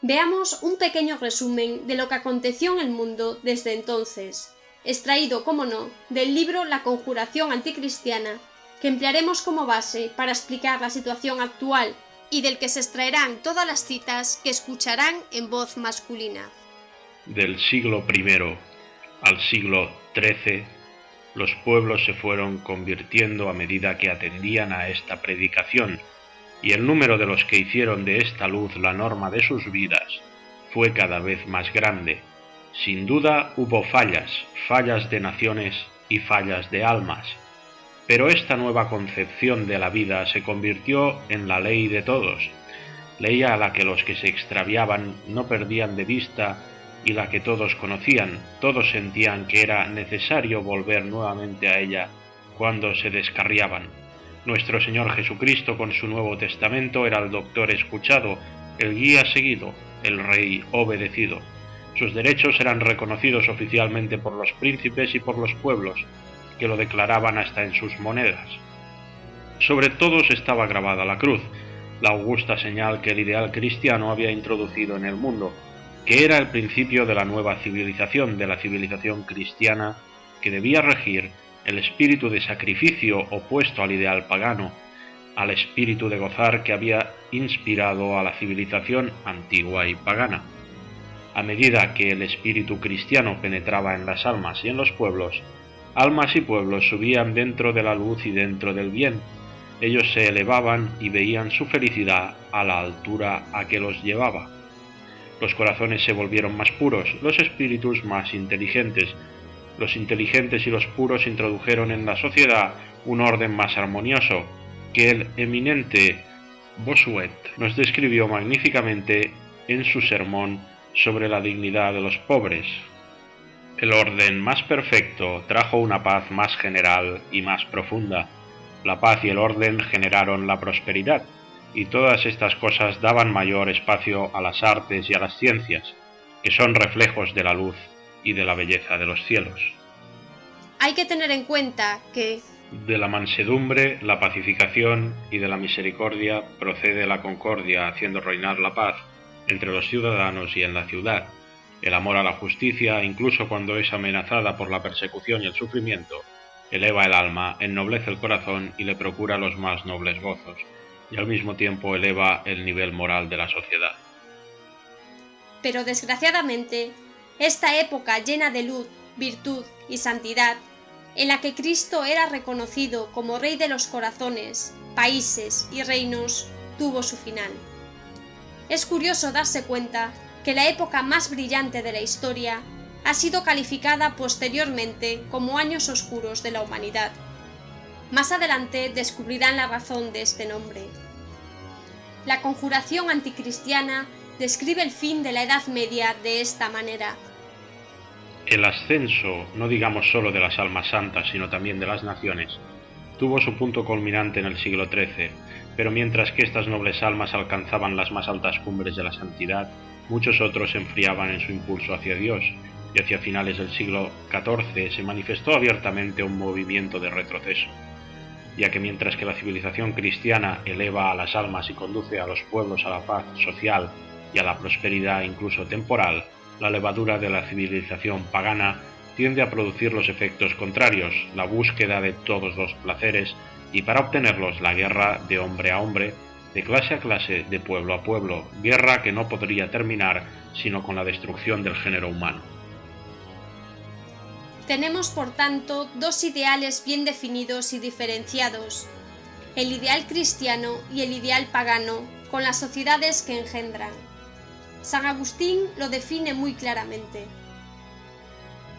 Veamos un pequeño resumen de lo que aconteció en el mundo desde entonces, extraído, como no, del libro La conjuración anticristiana, que emplearemos como base para explicar la situación actual y del que se extraerán todas las citas que escucharán en voz masculina. Del siglo I al siglo XIII, los pueblos se fueron convirtiendo a medida que atendían a esta predicación, y el número de los que hicieron de esta luz la norma de sus vidas fue cada vez más grande. Sin duda hubo fallas de naciones y fallas de almas, pero esta nueva concepción de la vida se convirtió en la ley de todos, ley a la que los que se extraviaban no perdían de vista y la que todos conocían. Todos sentían que era necesario volver nuevamente a ella cuando se descarriaban. Nuestro Señor Jesucristo con su Nuevo Testamento era el doctor escuchado, el guía seguido, el rey obedecido. Sus derechos eran reconocidos oficialmente por los príncipes y por los pueblos, que lo declaraban hasta en sus monedas. Sobre todos estaba grabada la cruz, la augusta señal que el ideal cristiano había introducido en el mundo, que era el principio de la nueva civilización, de la civilización cristiana, que debía regir el espíritu de sacrificio opuesto al ideal pagano, al espíritu de gozar que había inspirado a la civilización antigua y pagana. A medida que el espíritu cristiano penetraba en las almas y en los pueblos, almas y pueblos subían dentro de la luz y dentro del bien. Ellos se elevaban y veían su felicidad a la altura a que los llevaba. Los corazones se volvieron más puros, los espíritus más inteligentes. Los inteligentes y los puros introdujeron en la sociedad un orden más armonioso, que el eminente Bossuet nos describió magníficamente en su sermón sobre la dignidad de los pobres. El orden más perfecto trajo una paz más general y más profunda. La paz y el orden generaron la prosperidad, y todas estas cosas daban mayor espacio a las artes y a las ciencias, que son reflejos de la luz y de la belleza de los cielos. Hay que tener en cuenta que de la mansedumbre, la pacificación y de la misericordia procede la concordia, haciendo reinar la paz entre los ciudadanos y en la ciudad. El amor a la justicia, incluso cuando es amenazada por la persecución y el sufrimiento, eleva el alma, ennoblece el corazón y le procura los más nobles gozos, y al mismo tiempo eleva el nivel moral de la sociedad. Pero desgraciadamente, esta época llena de luz, virtud y santidad, en la que Cristo era reconocido como Rey de los corazones, países y reinos, tuvo su final. Es curioso darse cuenta que la época más brillante de la historia ha sido calificada posteriormente como años oscuros de la humanidad. Más adelante descubrirán la razón de este nombre. La conjuración anticristiana describe el fin de la Edad Media de esta manera. El ascenso, no digamos solo de las almas santas, sino también de las naciones, tuvo su punto culminante en el siglo XIII, pero mientras que estas nobles almas alcanzaban las más altas cumbres de la santidad, muchos otros se enfriaban en su impulso hacia Dios, y hacia finales del siglo XIV se manifestó abiertamente un movimiento de retroceso, ya que mientras que la civilización cristiana eleva a las almas y conduce a los pueblos a la paz social y a la prosperidad incluso temporal, la levadura de la civilización pagana tiende a producir los efectos contrarios, la búsqueda de todos los placeres y para obtenerlos la guerra de hombre a hombre, de clase a clase, de pueblo a pueblo, guerra que no podría terminar sino con la destrucción del género humano. Tenemos, por tanto, dos ideales bien definidos y diferenciados, el ideal cristiano y el ideal pagano, con las sociedades que engendran. San Agustín lo define muy claramente.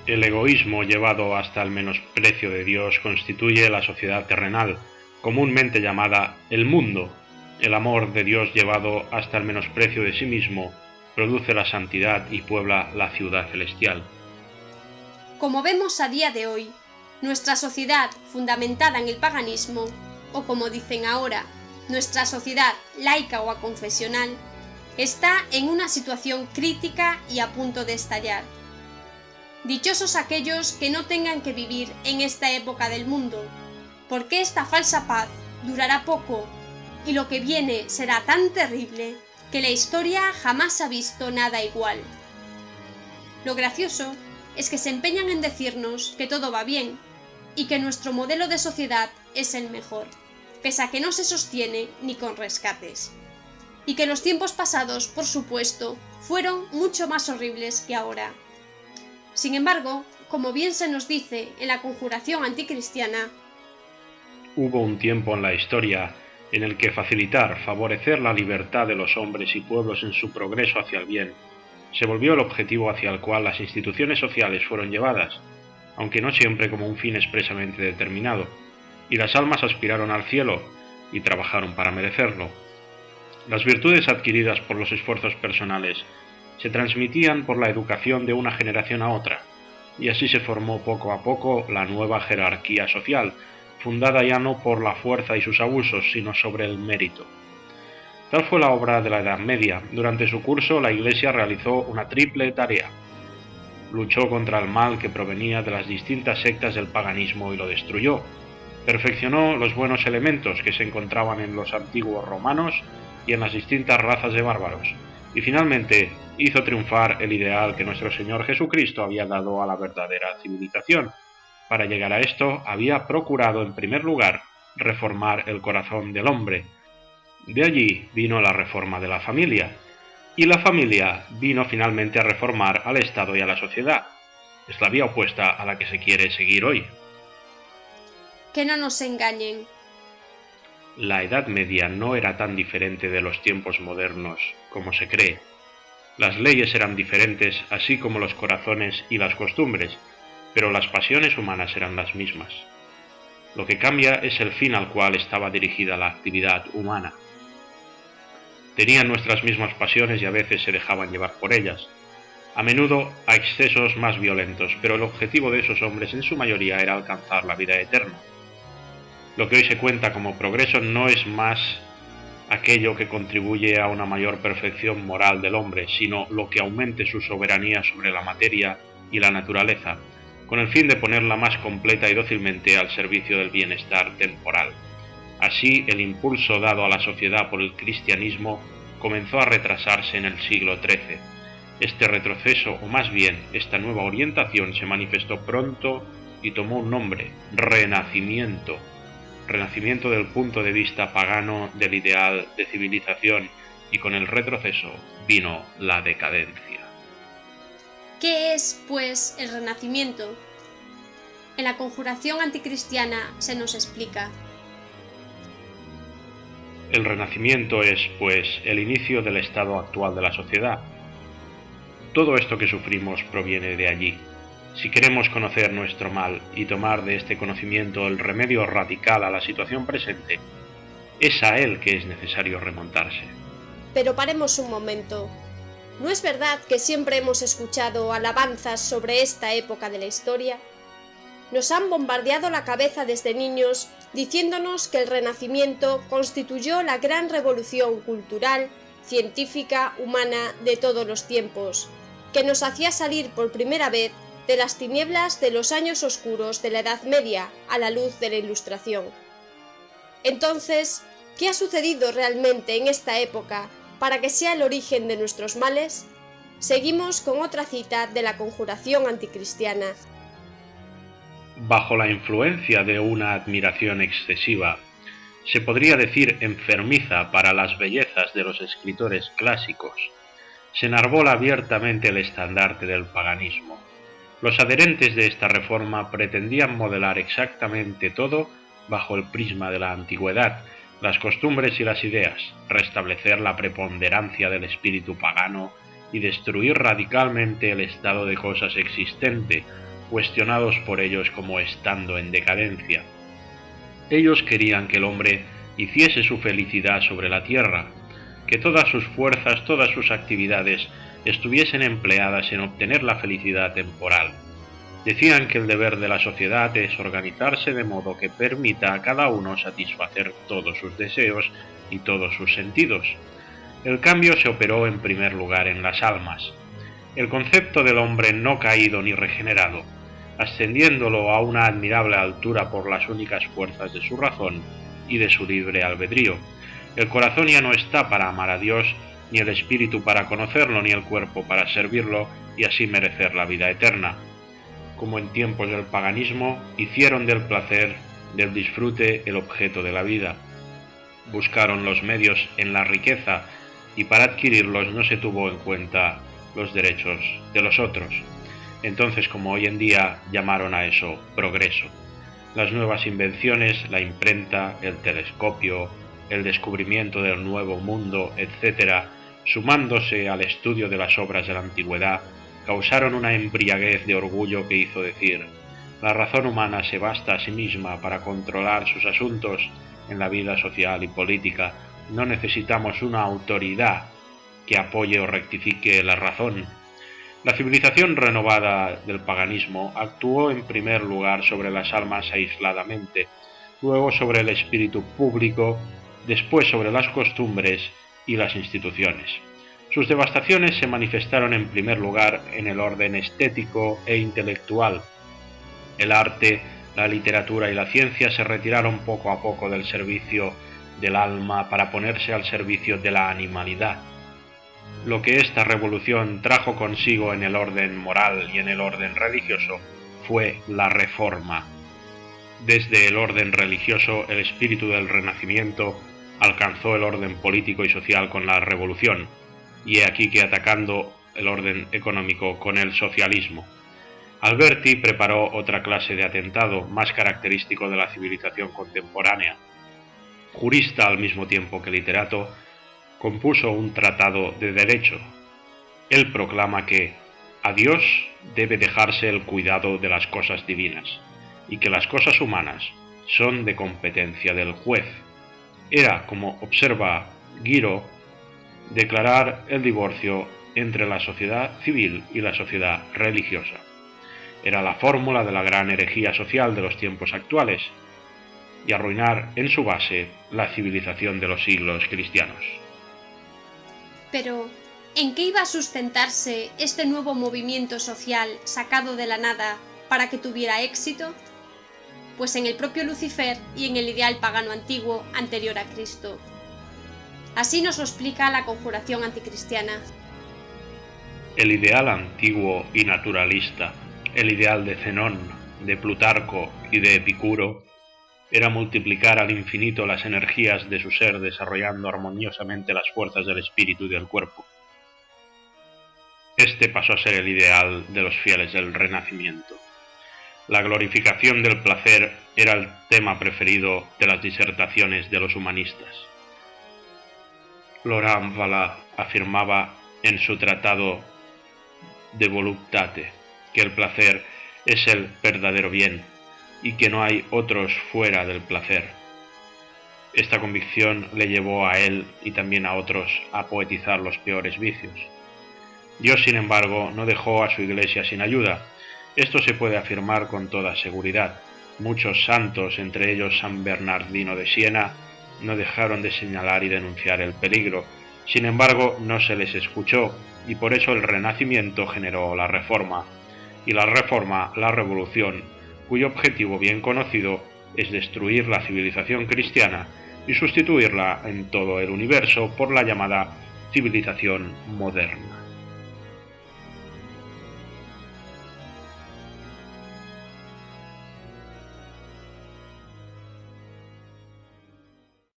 El egoísmo llevado hasta el menosprecio de Dios constituye la sociedad terrenal, comúnmente llamada el mundo. El amor de Dios llevado hasta el menosprecio de sí mismo produce la santidad y puebla la ciudad celestial. Como vemos a día de hoy, nuestra sociedad fundamentada en el paganismo, o como dicen ahora, nuestra sociedad laica o aconfesional, está en una situación crítica y a punto de estallar. Dichosos aquellos que no tengan que vivir en esta época del mundo, porque esta falsa paz durará poco y lo que viene será tan terrible que la historia jamás ha visto nada igual. Lo gracioso es que se empeñan en decirnos que todo va bien y que nuestro modelo de sociedad es el mejor, pese a que no se sostiene ni con rescates. Y que los tiempos pasados, por supuesto, fueron mucho más horribles que ahora. Sin embargo, como bien se nos dice en la conjuración anticristiana, hubo un tiempo en la historia en el que facilitar, favorecer la libertad de los hombres y pueblos en su progreso hacia el bien, se volvió el objetivo hacia el cual las instituciones sociales fueron llevadas, aunque no siempre como un fin expresamente determinado, y las almas aspiraron al cielo y trabajaron para merecerlo. Las virtudes adquiridas por los esfuerzos personales se transmitían por la educación de una generación a otra, y así se formó poco a poco la nueva jerarquía social, fundada ya no por la fuerza y sus abusos, sino sobre el mérito. Tal fue la obra de la Edad Media. Durante su curso, la Iglesia realizó una triple tarea. Luchó contra el mal que provenía de las distintas sectas del paganismo y lo destruyó. Perfeccionó los buenos elementos que se encontraban en los antiguos romanos y en las distintas razas de bárbaros. Y finalmente hizo triunfar el ideal que nuestro Señor Jesucristo había dado a la verdadera civilización. Para llegar a esto, había procurado en primer lugar reformar el corazón del hombre. De allí vino la reforma de la familia, y la familia vino finalmente a reformar al Estado y a la sociedad. Es la vía opuesta a la que se quiere seguir hoy. Que no nos engañen. La Edad Media no era tan diferente de los tiempos modernos como se cree. Las leyes eran diferentes, así como los corazones y las costumbres, pero las pasiones humanas eran las mismas. Lo que cambia es el fin al cual estaba dirigida la actividad humana. Tenían nuestras mismas pasiones y a veces se dejaban llevar por ellas, a menudo a excesos más violentos, pero el objetivo de esos hombres en su mayoría era alcanzar la vida eterna. Lo que hoy se cuenta como progreso no es más aquello que contribuye a una mayor perfección moral del hombre, sino lo que aumente su soberanía sobre la materia y la naturaleza, con el fin de ponerla más completa y dócilmente al servicio del bienestar temporal. Así, el impulso dado a la sociedad por el cristianismo comenzó a retrasarse en el siglo XIII. Este retroceso, o más bien esta nueva orientación, se manifestó pronto y tomó un nombre: Renacimiento. Renacimiento del punto de vista pagano del ideal de civilización, y con el retroceso vino la decadencia. ¿Qué es, pues, el Renacimiento? En la conjuración anticristiana se nos explica. El Renacimiento es, pues, el inicio del estado actual de la sociedad. Todo esto que sufrimos proviene de allí. Si queremos conocer nuestro mal y tomar de este conocimiento el remedio radical a la situación presente, es a él que es necesario remontarse. Pero paremos un momento. ¿No es verdad que siempre hemos escuchado alabanzas sobre esta época de la historia? Nos han bombardeado la cabeza desde niños diciéndonos que el Renacimiento constituyó la gran revolución cultural, científica, humana de todos los tiempos, que nos hacía salir por primera vez de las tinieblas de los años oscuros de la Edad Media a la luz de la Ilustración. Entonces, ¿qué ha sucedido realmente en esta época para que sea el origen de nuestros males? Seguimos con otra cita de la conjuración anticristiana. Bajo la influencia de una admiración excesiva, se podría decir enfermiza para las bellezas de los escritores clásicos, se enarbola abiertamente el estandarte del paganismo. Los adherentes de esta reforma pretendían modelar exactamente todo bajo el prisma de la antigüedad, las costumbres y las ideas, restablecer la preponderancia del espíritu pagano y destruir radicalmente el estado de cosas existente, cuestionados por ellos como estando en decadencia. Ellos querían que el hombre hiciese su felicidad sobre la tierra, que todas sus fuerzas, todas sus actividades estuviesen empleadas en obtener la felicidad temporal. Decían que el deber de la sociedad es organizarse de modo que permita a cada uno satisfacer todos sus deseos y todos sus sentidos. El cambio se operó en primer lugar en las almas. El concepto del hombre no caído ni regenerado, ascendiéndolo a una admirable altura por las únicas fuerzas de su razón y de su libre albedrío. El corazón ya no está para amar a Dios, ni el espíritu para conocerlo, ni el cuerpo para servirlo y así merecer la vida eterna. Como en tiempos del paganismo, hicieron del placer, del disfrute, el objeto de la vida. Buscaron los medios en la riqueza y para adquirirlos no se tuvo en cuenta los derechos de los otros. Entonces, como hoy en día, llamaron a eso progreso. Las nuevas invenciones, la imprenta, el telescopio, el descubrimiento del nuevo mundo, etc., sumándose al estudio de las obras de la antigüedad, causaron una embriaguez de orgullo que hizo decir: la razón humana se basta a sí misma para controlar sus asuntos en la vida social y política. No necesitamos una autoridad que apoye o rectifique la razón. La civilización renovada del paganismo actuó en primer lugar sobre las almas aisladamente, luego sobre el espíritu público, después sobre las costumbres y las instituciones. Sus devastaciones se manifestaron en primer lugar en el orden estético e intelectual. El arte, la literatura y la ciencia se retiraron poco a poco del servicio del alma para ponerse al servicio de la animalidad. Lo que esta revolución trajo consigo en el orden moral y en el orden religioso fue la reforma. Desde el orden religioso, el espíritu del Renacimiento alcanzó el orden político y social con la revolución, y he aquí que atacando el orden económico con el socialismo. Alberti preparó otra clase de atentado más característico de la civilización contemporánea. Jurista al mismo tiempo que literato, compuso un tratado de derecho. Él proclama que a Dios debe dejarse el cuidado de las cosas divinas y que las cosas humanas son de competencia del juez. Era, como observa Guiro, declarar el divorcio entre la sociedad civil y la sociedad religiosa. Era la fórmula de la gran herejía social de los tiempos actuales y arruinar en su base la civilización de los siglos cristianos. Pero, ¿en qué iba a sustentarse este nuevo movimiento social sacado de la nada para que tuviera éxito? Pues en el propio Lucifer y en el ideal pagano antiguo anterior a Cristo. Así nos lo explica la conjuración anticristiana. El ideal antiguo y naturalista, el ideal de Zenón, de Plutarco y de Epicuro, era multiplicar al infinito las energías de su ser desarrollando armoniosamente las fuerzas del espíritu y del cuerpo. Este pasó a ser el ideal de los fieles del Renacimiento. La glorificación del placer era el tema preferido de las disertaciones de los humanistas. Laurent Valla afirmaba en su tratado De Voluptate que el placer es el verdadero bien y que no hay otros fuera del placer. Esta convicción le llevó a él y también a otros a poetizar los peores vicios. Dios, sin embargo, no dejó a su Iglesia sin ayuda. Esto se puede afirmar con toda seguridad. Muchos santos, entre ellos San Bernardino de Siena, no dejaron de señalar y denunciar el peligro. Sin embargo, no se les escuchó y por eso el Renacimiento generó la Reforma. Y la Reforma, la Revolución, cuyo objetivo bien conocido es destruir la civilización cristiana y sustituirla en todo el universo por la llamada civilización moderna.